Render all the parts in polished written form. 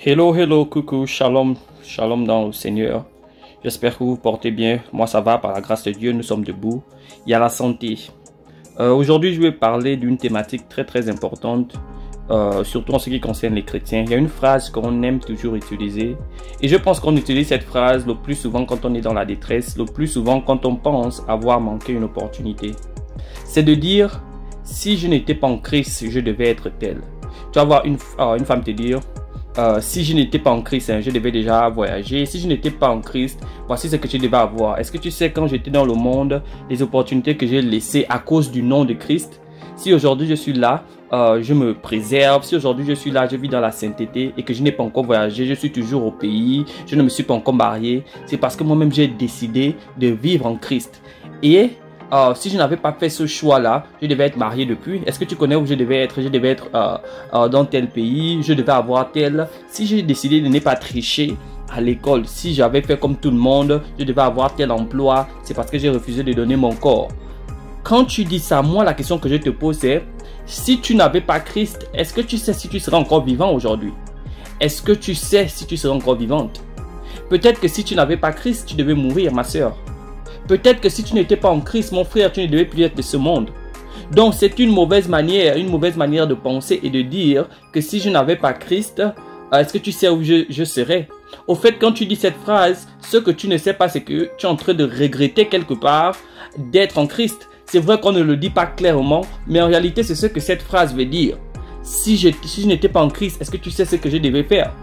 Hello, hello, coucou, shalom, shalom dans le Seigneur. J'espère que vous vous portez bien. Moi, ça va, par la grâce de Dieu, nous sommes debout. Il y a la santé. Aujourd'hui, je vais parler d'une thématique très importante, surtout en ce qui concerne les chrétiens. Il y a une phrase qu'on aime toujours utiliser. Et je pense qu'on utilise cette phrase le plus souvent quand on est dans la détresse, le plus souvent quand on pense avoir manqué une opportunité. C'est de dire, si je n'étais pas en Christ, je devais être tel. Tu vas voir une femme te dire, si je n'étais pas en Christ, je devais déjà voyager. Si je n'étais pas en Christ, voici ce que je devais avoir. Est-ce que tu sais, quand j'étais dans le monde, les opportunités que j'ai laissées à cause du nom de Christ? Si aujourd'hui je suis là, je me préserve. Si aujourd'hui je suis là, je vis dans la sainteté et que je n'ai pas encore voyagé, je suis toujours au pays, je ne me suis pas encore marié, c'est parce que moi-même j'ai décidé de vivre en Christ. Et si je n'avais pas fait ce choix-là, je devais être marié depuis. Est-ce que tu connais où je devais être? Je devais être dans tel pays, je devais avoir tel. Si j'ai décidé de ne pas tricher à l'école, si j'avais fait comme tout le monde, je devais avoir tel emploi, c'est parce que j'ai refusé de donner mon corps. Quand tu dis ça, moi la question que je te pose c'est, si tu n'avais pas Christ, est-ce que tu sais si tu serais encore vivant aujourd'hui? Est-ce que tu sais si tu serais encore vivante? Peut-être que si tu n'avais pas Christ, tu devais mourir, ma soeur. Peut-être que si tu n'étais pas en Christ, mon frère, tu ne devais plus être de ce monde. Donc c'est une mauvaise manière de penser et de dire que si je n'avais pas Christ, est-ce que tu sais où je serais? Au fait, quand tu dis cette phrase, ce que tu ne sais pas, c'est que tu es en train de regretter quelque part d'être en Christ. C'est vrai qu'on ne le dit pas clairement, mais en réalité, c'est ce que cette phrase veut dire. Si je n'étais pas en Christ, est-ce que tu sais ce que je devais faire?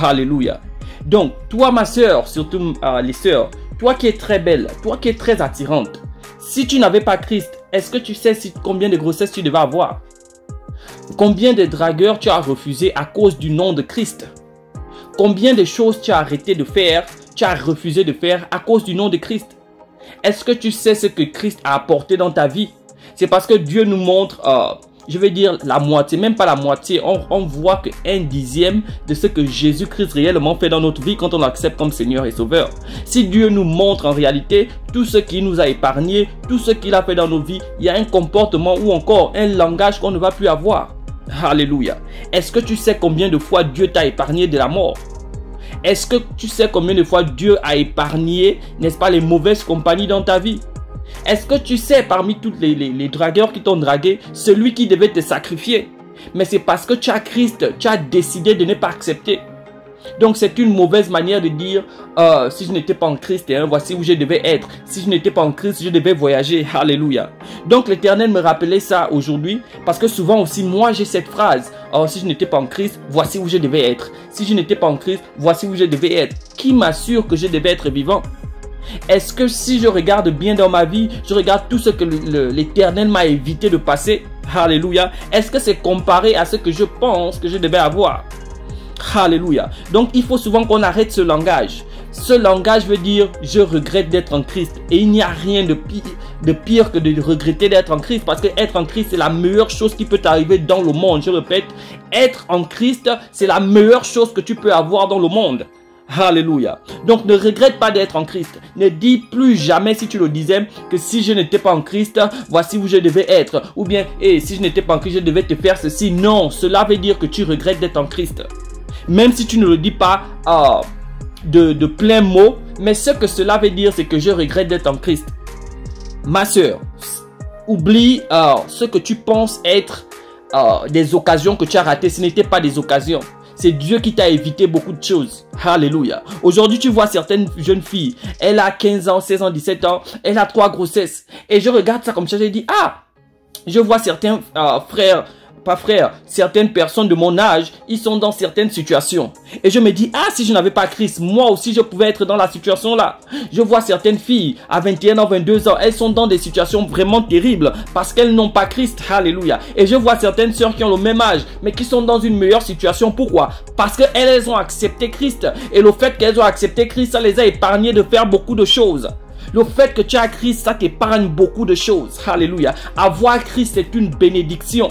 Alléluia. Donc, toi, ma soeur, surtout les sœurs, toi qui es très belle, toi qui es très attirante, si tu n'avais pas Christ, est-ce que tu sais combien de grossesses tu devais avoir? Combien de dragueurs tu as refusé à cause du nom de Christ? Combien de choses tu as arrêté de faire, tu as refusé de faire à cause du nom de Christ? Est-ce que tu sais ce que Christ a apporté dans ta vie? C'est parce que Dieu nous montre, je vais dire la moitié, même pas la moitié, on voit que 1/10 de ce que Jésus-Christ réellement fait dans notre vie quand on l'accepte comme Seigneur et Sauveur. Si Dieu nous montre en réalité tout ce qu'il nous a épargné, tout ce qu'il a fait dans nos vies, il y a un comportement ou encore un langage qu'on ne va plus avoir. Alléluia. Est-ce que tu sais combien de fois Dieu t'a épargné de la mort? Est-ce que tu sais combien de fois Dieu a épargné, n'est-ce pas, les mauvaises compagnies dans ta vie? Est-ce que tu sais, parmi tous les dragueurs qui t'ont dragué, celui qui devait te sacrifier? Mais c'est parce que tu as Christ, tu as décidé de ne pas accepter. Donc c'est une mauvaise manière de dire, si je n'étais pas en Christ, voici où je devais être. Si je n'étais pas en Christ, je devais voyager. Alléluia. Donc l'Éternel me rappelait ça aujourd'hui, parce que souvent aussi, moi j'ai cette phrase, si je n'étais pas en Christ, voici où je devais être. Si je n'étais pas en Christ, voici où je devais être. Qui m'assure que je devais être vivant? Est-ce que si je regarde bien dans ma vie, je regarde tout ce que l'Éternel m'a évité de passer? Alléluia. Est-ce que c'est comparé à ce que je pense que je devais avoir? Alléluia. Donc il faut souvent qu'on arrête ce langage. Ce langage veut dire je regrette d'être en Christ. Et il n'y a rien de pire que de regretter d'être en Christ. Parce que être en Christ, c'est la meilleure chose qui peut t'arriver dans le monde. Je répète, être en Christ, c'est la meilleure chose que tu peux avoir dans le monde. Alléluia. Donc ne regrette pas d'être en Christ. Ne dis plus jamais, si tu le disais, que si je n'étais pas en Christ, voici où je devais être. Ou bien, si je n'étais pas en Christ, je devais te faire ceci. Non, cela veut dire que tu regrettes d'être en Christ. Même si tu ne le dis pas de plein mot, mais ce que cela veut dire, c'est que je regrette d'être en Christ. Ma soeur, oublie ce que tu penses être des occasions que tu as ratées. Ce n'était pas des occasions. C'est Dieu qui t'a évité beaucoup de choses. Alléluia. Aujourd'hui, tu vois certaines jeunes filles. Elle a 15 ans, 16 ans, 17 ans. Elle a 3 grossesses. Et je regarde ça comme ça. Je dis, je vois certains certaines personnes de mon âge, ils sont dans certaines situations. Et je me dis, si je n'avais pas Christ, moi aussi je pouvais être dans la situation là. Je vois certaines filles à 21 ans, 22 ans, elles sont dans des situations vraiment terribles parce qu'elles n'ont pas Christ. Alléluia. Et je vois certaines sœurs qui ont le même âge, mais qui sont dans une meilleure situation. Pourquoi? Parce qu'elles ont accepté Christ. Et le fait qu'elles ont accepté Christ, ça les a épargnées de faire beaucoup de choses. Le fait que tu as Christ, ça t'épargne beaucoup de choses. Alléluia. Avoir Christ, c'est une bénédiction.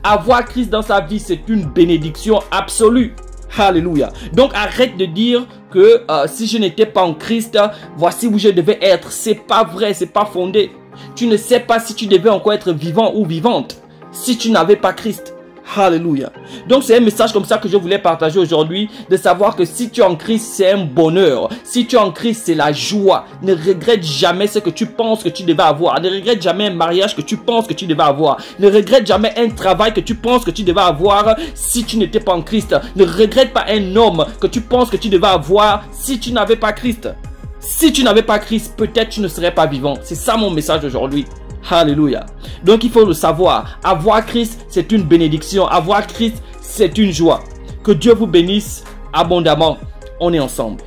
Avoir Christ dans sa vie, c'est une bénédiction absolue. Alléluia. Donc arrête de dire que si je n'étais pas en Christ, voici où je devais être. C'est pas vrai, c'est pas fondé. Tu ne sais pas si tu devais encore être vivant ou vivante si tu n'avais pas Christ. Alléluia. Donc c'est un message comme ça que je voulais partager aujourd'hui, de savoir que si tu es en Christ, c'est un bonheur. Si tu es en Christ, c'est la joie. Ne regrette jamais ce que tu penses que tu devais avoir. Ne regrette jamais un mariage que tu penses que tu devais avoir. Ne regrette jamais un travail que tu penses que tu devais avoir si tu n'étais pas en Christ. Ne regrette pas un homme que tu penses que tu devais avoir si tu n'avais pas Christ. Si tu n'avais pas Christ, peut-être tu ne serais pas vivant. C'est ça mon message aujourd'hui. Alléluia. Donc il faut le savoir. Avoir Christ, c'est une bénédiction. Avoir Christ, c'est une joie. Que Dieu vous bénisse abondamment. On est ensemble.